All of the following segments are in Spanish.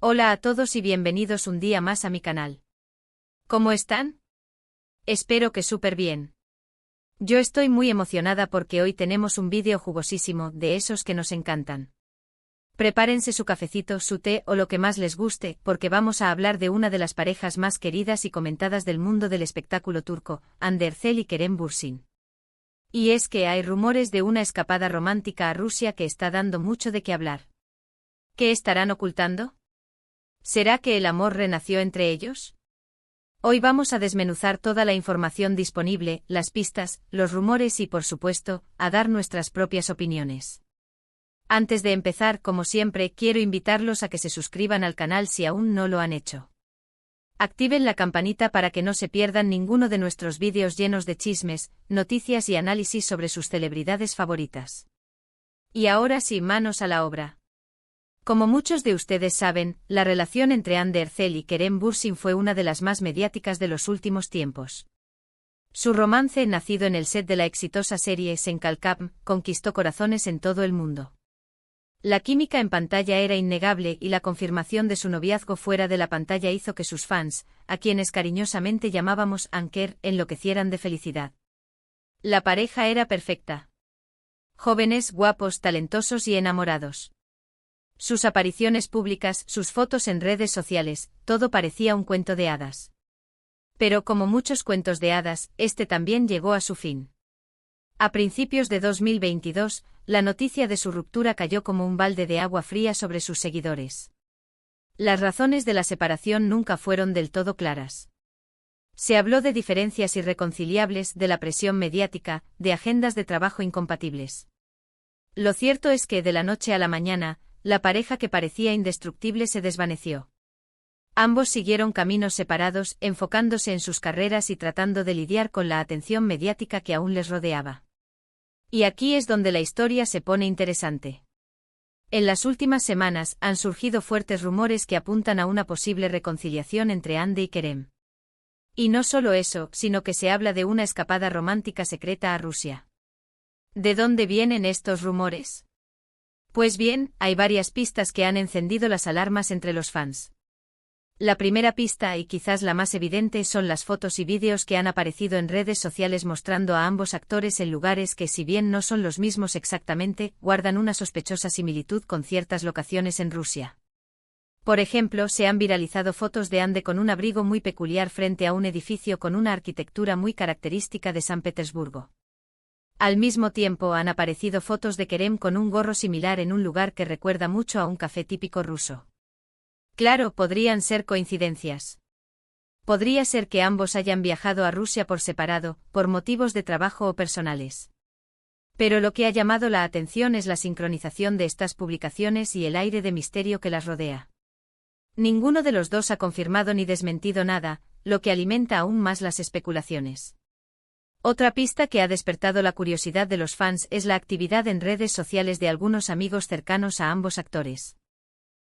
Hola a todos y bienvenidos un día más a mi canal. ¿Cómo están? Espero que súper bien. Yo estoy muy emocionada porque hoy tenemos un vídeo jugosísimo de esos que nos encantan. Prepárense su cafecito, su té o lo que más les guste, porque vamos a hablar de una de las parejas más queridas y comentadas del mundo del espectáculo turco, Hande Erçel y Kerem Bürsin. Y es que hay rumores de una escapada romántica a Rusia que está dando mucho de qué hablar. ¿Qué estarán ocultando? ¿Será que el amor renació entre ellos? Hoy vamos a desmenuzar toda la información disponible, las pistas, los rumores y, por supuesto, a dar nuestras propias opiniones. Antes de empezar, como siempre, quiero invitarlos a que se suscriban al canal si aún no lo han hecho. Activen la campanita para que no se pierdan ninguno de nuestros vídeos llenos de chismes, noticias y análisis sobre sus celebridades favoritas. Y ahora sí, manos a la obra. Como muchos de ustedes saben, la relación entre Hande Erçel y Kerem Bürsin fue una de las más mediáticas de los últimos tiempos. Su romance, nacido en el set de la exitosa serie Sen Kalkam, conquistó corazones en todo el mundo. La química en pantalla era innegable y la confirmación de su noviazgo fuera de la pantalla hizo que sus fans, a quienes cariñosamente llamábamos Anker, enloquecieran de felicidad. La pareja era perfecta. Jóvenes, guapos, talentosos y enamorados. Sus apariciones públicas, sus fotos en redes sociales, todo parecía un cuento de hadas. Pero como muchos cuentos de hadas, este también llegó a su fin. A principios de 2022, la noticia de su ruptura cayó como un balde de agua fría sobre sus seguidores. Las razones de la separación nunca fueron del todo claras. Se habló de diferencias irreconciliables, de la presión mediática, de agendas de trabajo incompatibles. Lo cierto es que de la noche a la mañana, la pareja que parecía indestructible se desvaneció. Ambos siguieron caminos separados, enfocándose en sus carreras y tratando de lidiar con la atención mediática que aún les rodeaba. Y aquí es donde la historia se pone interesante. En las últimas semanas han surgido fuertes rumores que apuntan a una posible reconciliación entre Hande y Kerem. Y no solo eso, sino que se habla de una escapada romántica secreta a Rusia. ¿De dónde vienen estos rumores? Pues bien, hay varias pistas que han encendido las alarmas entre los fans. La primera pista, y quizás la más evidente, son las fotos y vídeos que han aparecido en redes sociales mostrando a ambos actores en lugares que, si bien no son los mismos exactamente, guardan una sospechosa similitud con ciertas locaciones en Rusia. Por ejemplo, se han viralizado fotos de Hande con un abrigo muy peculiar frente a un edificio con una arquitectura muy característica de San Petersburgo. Al mismo tiempo han aparecido fotos de Kerem con un gorro similar en un lugar que recuerda mucho a un café típico ruso. Claro, podrían ser coincidencias. Podría ser que ambos hayan viajado a Rusia por separado, por motivos de trabajo o personales. Pero lo que ha llamado la atención es la sincronización de estas publicaciones y el aire de misterio que las rodea. Ninguno de los dos ha confirmado ni desmentido nada, lo que alimenta aún más las especulaciones. Otra pista que ha despertado la curiosidad de los fans es la actividad en redes sociales de algunos amigos cercanos a ambos actores.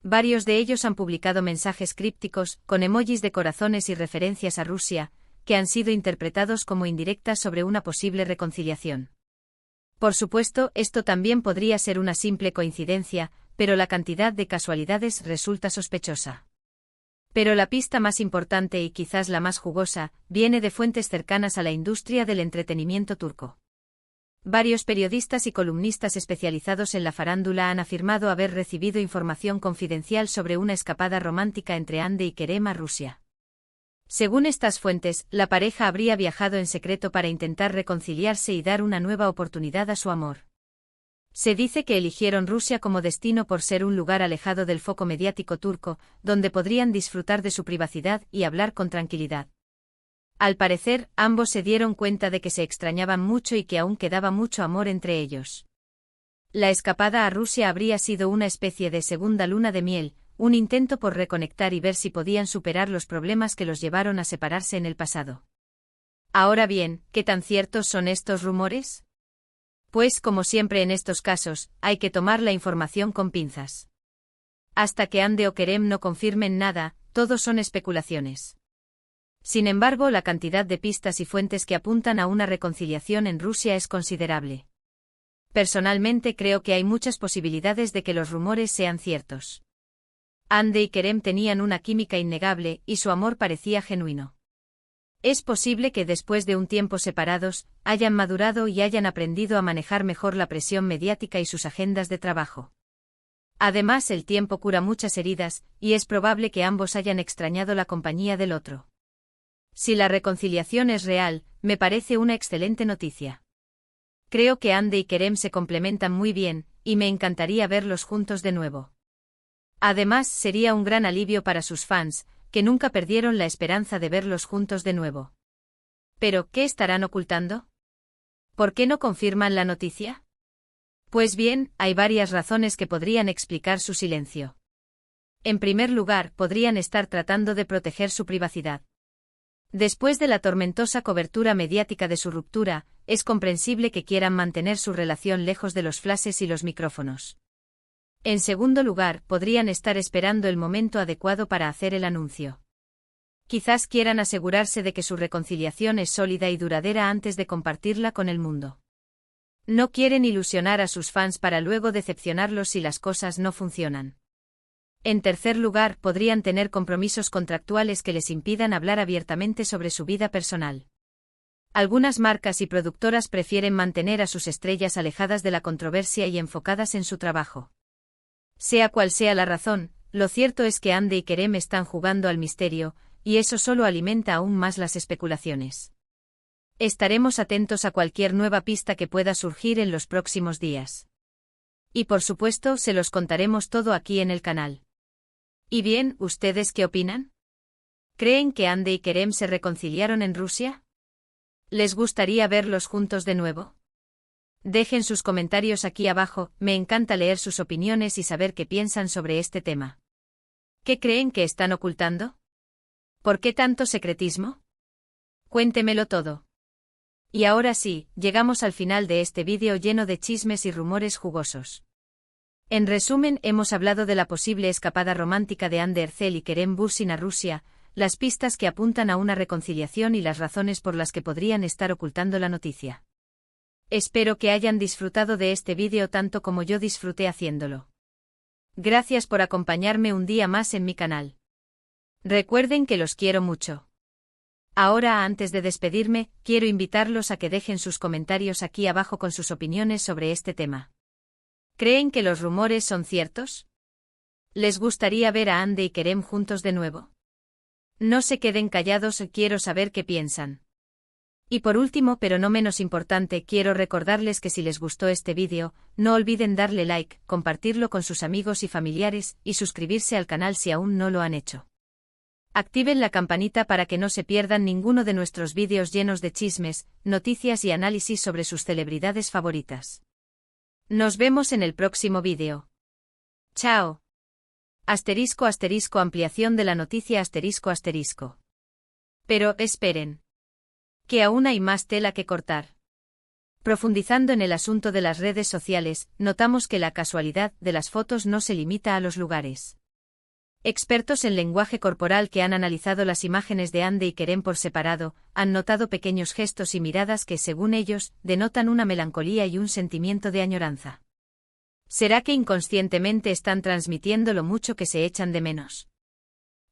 Varios de ellos han publicado mensajes crípticos, con emojis de corazones y referencias a Rusia, que han sido interpretados como indirectas sobre una posible reconciliación. Por supuesto, esto también podría ser una simple coincidencia, pero la cantidad de casualidades resulta sospechosa. Pero la pista más importante y quizás la más jugosa, viene de fuentes cercanas a la industria del entretenimiento turco. Varios periodistas y columnistas especializados en la farándula han afirmado haber recibido información confidencial sobre una escapada romántica entre Hande y Kerem a Rusia. Según estas fuentes, la pareja habría viajado en secreto para intentar reconciliarse y dar una nueva oportunidad a su amor. Se dice que eligieron Rusia como destino por ser un lugar alejado del foco mediático turco, donde podrían disfrutar de su privacidad y hablar con tranquilidad. Al parecer, ambos se dieron cuenta de que se extrañaban mucho y que aún quedaba mucho amor entre ellos. La escapada a Rusia habría sido una especie de segunda luna de miel, un intento por reconectar y ver si podían superar los problemas que los llevaron a separarse en el pasado. Ahora bien, ¿qué tan ciertos son estos rumores? Pues, como siempre en estos casos, hay que tomar la información con pinzas. Hasta que Hande o Kerem no confirmen nada, todo son especulaciones. Sin embargo, la cantidad de pistas y fuentes que apuntan a una reconciliación en Rusia es considerable. Personalmente creo que hay muchas posibilidades de que los rumores sean ciertos. Ande y Kerem tenían una química innegable y su amor parecía genuino. Es posible que después de un tiempo separados, hayan madurado y hayan aprendido a manejar mejor la presión mediática y sus agendas de trabajo. Además, el tiempo cura muchas heridas, y es probable que ambos hayan extrañado la compañía del otro. Si la reconciliación es real, me parece una excelente noticia. Creo que Ande y Kerem se complementan muy bien, y me encantaría verlos juntos de nuevo. Además, sería un gran alivio para sus fans, que nunca perdieron la esperanza de verlos juntos de nuevo. ¿Pero qué estarán ocultando? ¿Por qué no confirman la noticia? Pues bien, hay varias razones que podrían explicar su silencio. En primer lugar, podrían estar tratando de proteger su privacidad. Después de la tormentosa cobertura mediática de su ruptura, es comprensible que quieran mantener su relación lejos de los flashes y los micrófonos. En segundo lugar, podrían estar esperando el momento adecuado para hacer el anuncio. Quizás quieran asegurarse de que su reconciliación es sólida y duradera antes de compartirla con el mundo. No quieren ilusionar a sus fans para luego decepcionarlos si las cosas no funcionan. En tercer lugar, podrían tener compromisos contractuales que les impidan hablar abiertamente sobre su vida personal. Algunas marcas y productoras prefieren mantener a sus estrellas alejadas de la controversia y enfocadas en su trabajo. Sea cual sea la razón, lo cierto es que Ande y Kerem están jugando al misterio, y eso solo alimenta aún más las especulaciones. Estaremos atentos a cualquier nueva pista que pueda surgir en los próximos días. Y por supuesto, se los contaremos todo aquí en el canal. Y bien, ¿ustedes qué opinan? ¿Creen que Ande y Kerem se reconciliaron en Rusia? ¿Les gustaría verlos juntos de nuevo? Dejen sus comentarios aquí abajo, me encanta leer sus opiniones y saber qué piensan sobre este tema. ¿Qué creen que están ocultando? ¿Por qué tanto secretismo? Cuéntemelo todo. Y ahora sí, llegamos al final de este vídeo lleno de chismes y rumores jugosos. En resumen, hemos hablado de la posible escapada romántica de Ande Erçel y Kerem Bürsin a Rusia, las pistas que apuntan a una reconciliación y las razones por las que podrían estar ocultando la noticia. Espero que hayan disfrutado de este vídeo tanto como yo disfruté haciéndolo. Gracias por acompañarme un día más en mi canal. Recuerden que los quiero mucho. Ahora, antes de despedirme, quiero invitarlos a que dejen sus comentarios aquí abajo con sus opiniones sobre este tema. ¿Creen que los rumores son ciertos? ¿Les gustaría ver a Ande y Kerem juntos de nuevo? No se queden callados, quiero saber qué piensan. Y por último, pero no menos importante, quiero recordarles que si les gustó este vídeo, no olviden darle like, compartirlo con sus amigos y familiares, y suscribirse al canal si aún no lo han hecho. Activen la campanita para que no se pierdan ninguno de nuestros vídeos llenos de chismes, noticias y análisis sobre sus celebridades favoritas. Nos vemos en el próximo vídeo. Chao. *** ampliación de la noticia ***. Pero, esperen. Que aún hay más tela que cortar. Profundizando en el asunto de las redes sociales, notamos que la casualidad de las fotos no se limita a los lugares. Expertos en lenguaje corporal que han analizado las imágenes de Ande y Kerem por separado, han notado pequeños gestos y miradas que, según ellos, denotan una melancolía y un sentimiento de añoranza. ¿Será que inconscientemente están transmitiendo lo mucho que se echan de menos?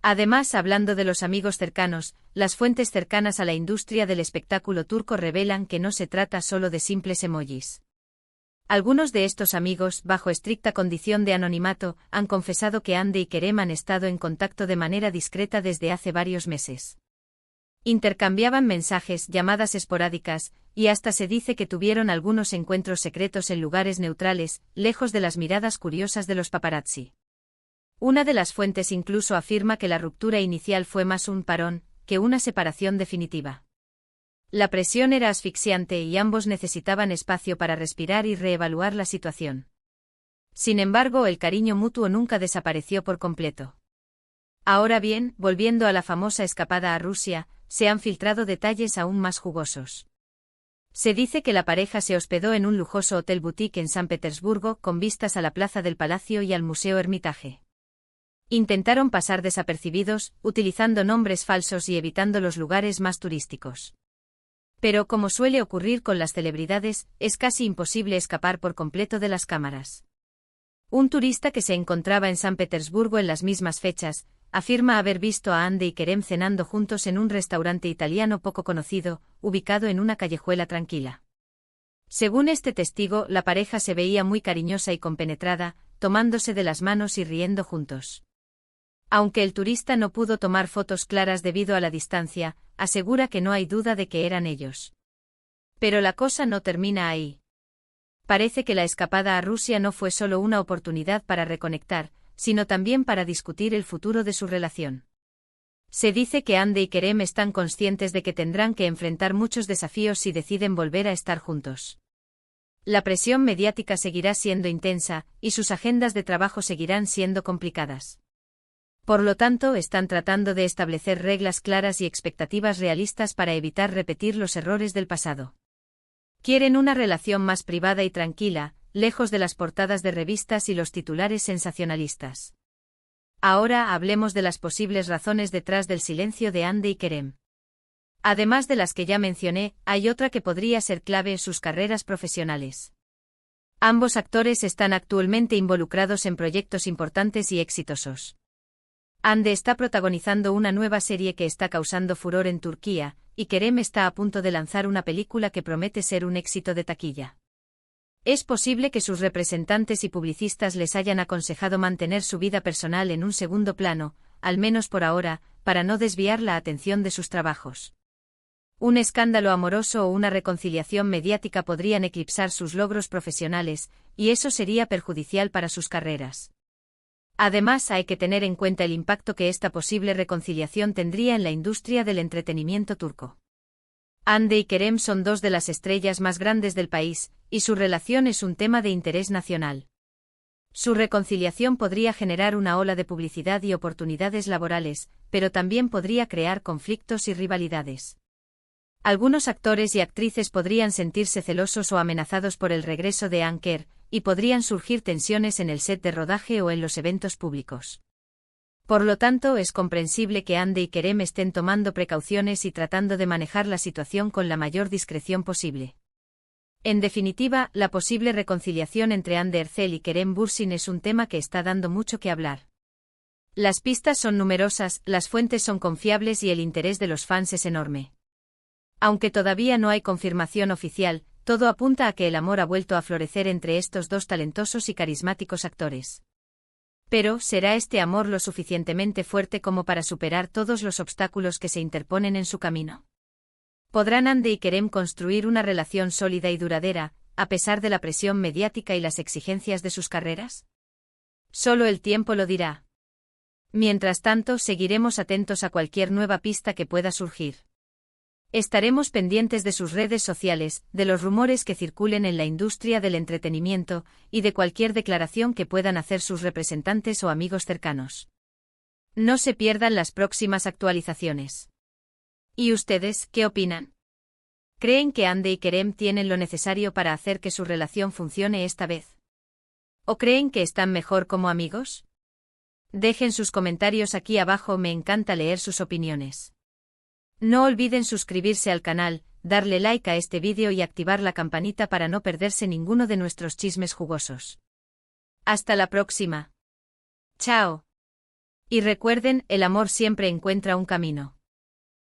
Además, hablando de los amigos cercanos, las fuentes cercanas a la industria del espectáculo turco revelan que no se trata solo de simples emojis. Algunos de estos amigos, bajo estricta condición de anonimato, han confesado que Ande y Kerem han estado en contacto de manera discreta desde hace varios meses. Intercambiaban mensajes, llamadas esporádicas, y hasta se dice que tuvieron algunos encuentros secretos en lugares neutrales, lejos de las miradas curiosas de los paparazzi. Una de las fuentes incluso afirma que la ruptura inicial fue más un parón que una separación definitiva. La presión era asfixiante y ambos necesitaban espacio para respirar y reevaluar la situación. Sin embargo, el cariño mutuo nunca desapareció por completo. Ahora bien, volviendo a la famosa escapada a Rusia, se han filtrado detalles aún más jugosos. Se dice que la pareja se hospedó en un lujoso hotel boutique en San Petersburgo con vistas a la Plaza del Palacio y al Museo Hermitage. Intentaron pasar desapercibidos, utilizando nombres falsos y evitando los lugares más turísticos. Pero como suele ocurrir con las celebridades, es casi imposible escapar por completo de las cámaras. Un turista que se encontraba en San Petersburgo en las mismas fechas, afirma haber visto a Andy y Kerem cenando juntos en un restaurante italiano poco conocido, ubicado en una callejuela tranquila. Según este testigo, la pareja se veía muy cariñosa y compenetrada, tomándose de las manos y riendo juntos. Aunque el turista no pudo tomar fotos claras debido a la distancia, asegura que no hay duda de que eran ellos. Pero la cosa no termina ahí. Parece que la escapada a Rusia no fue solo una oportunidad para reconectar, sino también para discutir el futuro de su relación. Se dice que Andy y Kerem están conscientes de que tendrán que enfrentar muchos desafíos si deciden volver a estar juntos. La presión mediática seguirá siendo intensa, y sus agendas de trabajo seguirán siendo complicadas. Por lo tanto, están tratando de establecer reglas claras y expectativas realistas para evitar repetir los errores del pasado. Quieren una relación más privada y tranquila, lejos de las portadas de revistas y los titulares sensacionalistas. Ahora hablemos de las posibles razones detrás del silencio de Andy y Kerem. Además de las que ya mencioné, hay otra que podría ser clave en sus carreras profesionales. Ambos actores están actualmente involucrados en proyectos importantes y exitosos. Andy está protagonizando una nueva serie que está causando furor en Turquía, y Kerem está a punto de lanzar una película que promete ser un éxito de taquilla. Es posible que sus representantes y publicistas les hayan aconsejado mantener su vida personal en un segundo plano, al menos por ahora, para no desviar la atención de sus trabajos. Un escándalo amoroso o una reconciliación mediática podrían eclipsar sus logros profesionales, y eso sería perjudicial para sus carreras. Además, hay que tener en cuenta el impacto que esta posible reconciliación tendría en la industria del entretenimiento turco. Andy y Kerem son dos de las estrellas más grandes del país, y su relación es un tema de interés nacional. Su reconciliación podría generar una ola de publicidad y oportunidades laborales, pero también podría crear conflictos y rivalidades. Algunos actores y actrices podrían sentirse celosos o amenazados por el regreso de Anker, y podrían surgir tensiones en el set de rodaje o en los eventos públicos. Por lo tanto, es comprensible que Andy y Kerem estén tomando precauciones y tratando de manejar la situación con la mayor discreción posible. En definitiva, la posible reconciliación entre Hande Erçel y Kerem Bürsin es un tema que está dando mucho que hablar. Las pistas son numerosas, las fuentes son confiables y el interés de los fans es enorme. Aunque todavía no hay confirmación oficial, todo apunta a que el amor ha vuelto a florecer entre estos dos talentosos y carismáticos actores. Pero, ¿será este amor lo suficientemente fuerte como para superar todos los obstáculos que se interponen en su camino? ¿Podrán Hande y Kerem construir una relación sólida y duradera, a pesar de la presión mediática y las exigencias de sus carreras? Solo el tiempo lo dirá. Mientras tanto, seguiremos atentos a cualquier nueva pista que pueda surgir. Estaremos pendientes de sus redes sociales, de los rumores que circulen en la industria del entretenimiento, y de cualquier declaración que puedan hacer sus representantes o amigos cercanos. No se pierdan las próximas actualizaciones. ¿Y ustedes, qué opinan? ¿Creen que Hande y Kerem tienen lo necesario para hacer que su relación funcione esta vez? ¿O creen que están mejor como amigos? Dejen sus comentarios aquí abajo, me encanta leer sus opiniones. No olviden suscribirse al canal, darle like a este vídeo y activar la campanita para no perderse ninguno de nuestros chismes jugosos. Hasta la próxima. Chao. Y recuerden, el amor siempre encuentra un camino.